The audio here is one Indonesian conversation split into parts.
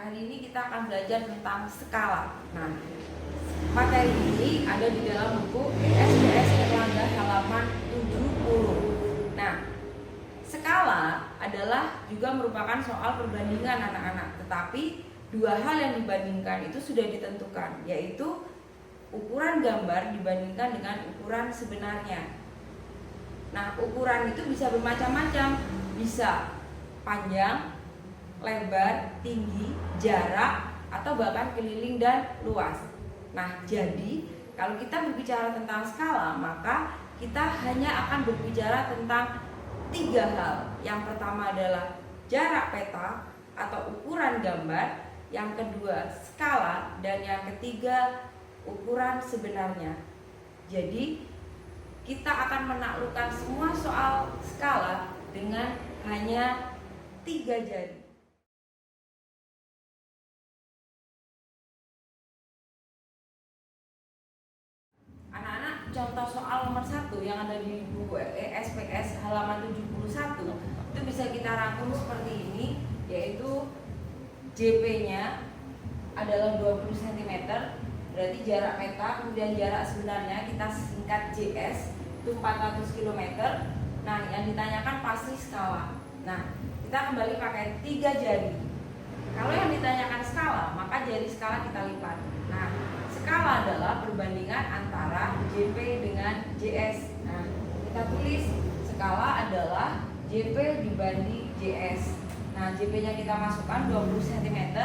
Hari ini kita akan belajar tentang skala. Nah, materi ini ada di dalam buku ESPS Erlangga halaman 70. Nah, skala adalah juga merupakan soal perbandingan anak-anak, tetapi dua hal yang dibandingkan itu sudah ditentukan, yaitu ukuran gambar dibandingkan dengan ukuran sebenarnya. Nah, ukuran itu bisa bermacam-macam, bisa panjang, lebar, tinggi, jarak, atau bahkan keliling dan luas. Nah, jadi kalau kita berbicara tentang skala, maka kita hanya akan berbicara tentang tiga hal. Yang pertama adalah jarak peta atau ukuran gambar, yang kedua skala, dan yang ketiga ukuran sebenarnya. Jadi kita akan menaklukkan semua soal skala dengan hanya 3 jari. Anak-anak, contoh soal nomor 1 yang ada di buku ESPS halaman 71 itu bisa kita rangkum seperti ini, yaitu JP-nya adalah 20 cm, berarti jarak peta, kemudian jarak sebenarnya kita singkat JS itu 400 km. Nah, yang ditanyakan pasti skala. Nah, kita kembali pakai 3 jari. Kalau yang ditanyakan skala, maka jari skala kita lipat. Nah, skala adalah perbandingan antara JP dengan JS. Nah, kita tulis skala adalah JP dibanding JS. Nah, JP-nya kita masukkan 20 cm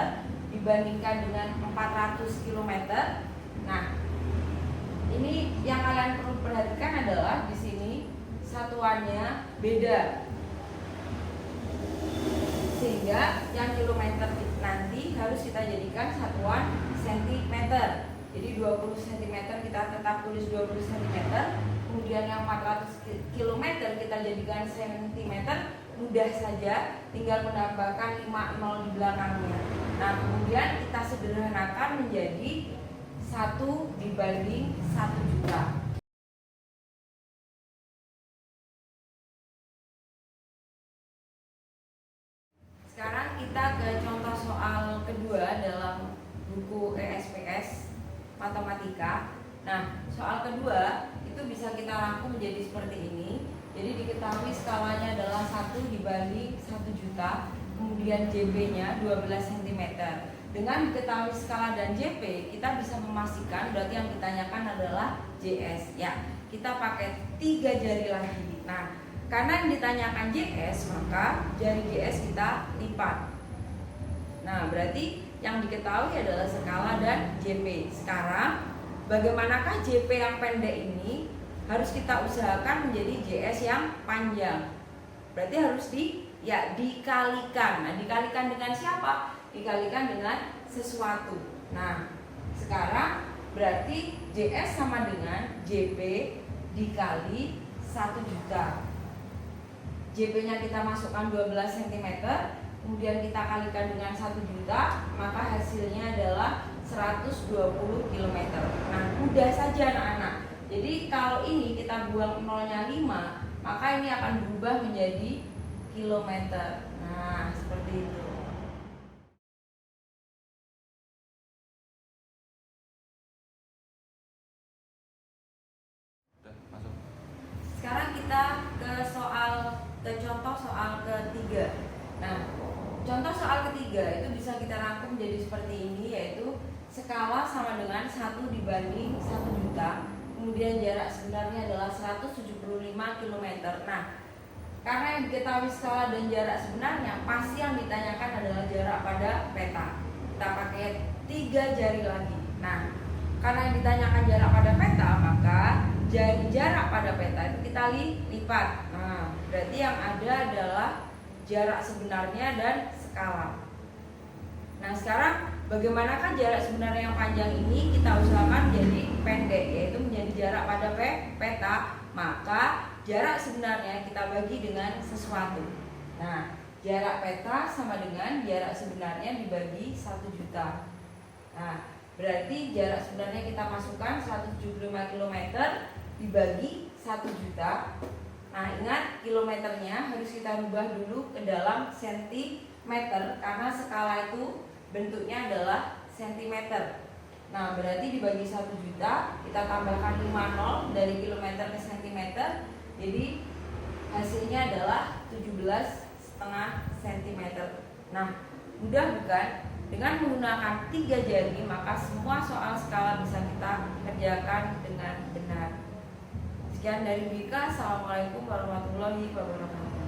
dibandingkan dengan 400 km. Nah, ini yang kalian perlu perhatikan adalah di sini satuannya beda, sehingga yang kilometer nanti harus kita jadikan satuan sentimeter. Jadi 20 cm kita tetap tulis 20 cm, kemudian yang 400 km kita jadikan cm, mudah saja tinggal menambahkan 50 di belakangnya. Nah, kemudian kita sederhanakan menjadi 1 dibanding 1 juta. Sekarang kita ke contoh soal kedua dalam buku ESPS Matematika. Nah, soal kedua itu bisa kita rangkum menjadi seperti ini. Jadi diketahui skalanya adalah 1 dibanding 1 juta, kemudian JP-nya 12 cm. Dengan diketahui skala dan JP, kita bisa memastikan berarti yang ditanyakan adalah JS. Ya, kita pakai 3 jari lagi. Nah, karena yang ditanyakan JS, maka jari JS kita lipat. Nah, berarti yang diketahui adalah skala dan JP. Sekarang, bagaimanakah JP yang pendek ini harus kita usahakan menjadi JS yang panjang? Berarti harus dikalikan. Nah, dikalikan dengan siapa? Dikalikan dengan sesuatu. Nah, sekarang berarti JS sama dengan JP dikali 1 juta. JP-nya kita masukkan 12 cm, kemudian kita kalikan dengan 1 juta, maka hasilnya adalah 120 km. Nah, mudah saja anak-anak. Jadi kalau ini kita buang nolnya 5, maka ini akan berubah menjadi kilometer. Nah, seperti itu. Sekarang kita ke contoh soal ketiga. Nah, contoh soal ketiga itu bisa kita rangkum menjadi seperti ini, yaitu skala sama dengan 1 dibanding 1 juta, kemudian jarak sebenarnya adalah 175 km. Nah, karena yang diketahui skala dan jarak sebenarnya, pasti yang ditanyakan adalah jarak pada peta. Kita pakai 3 jari lagi. Nah, karena yang ditanyakan jarak pada peta, maka jarak pada peta itu kita lipat. Nah, berarti yang ada adalah jarak sebenarnya dan skala. Nah, sekarang bagaimanakah jarak sebenarnya yang panjang ini kita usahakan jadi pendek, yaitu menjadi jarak pada peta. Maka jarak sebenarnya kita bagi dengan sesuatu. Nah, jarak peta sama dengan jarak sebenarnya dibagi 1 juta. Nah, berarti jarak sebenarnya kita masukkan 175 km dibagi 1 juta. Nah, ingat kilometernya harus kita rubah dulu ke dalam sentimeter karena skala itu bentuknya adalah sentimeter. Nah, berarti dibagi 1 juta, kita tambahkan 5 nol dari kilometer ke sentimeter, jadi hasilnya adalah 17,5 cm. Nah, mudah bukan? Dengan menggunakan 3 jari, maka semua soal skala bisa kita kerjakan dengan benar. Sekian dari Bika. Assalamualaikum warahmatullahi wabarakatuh.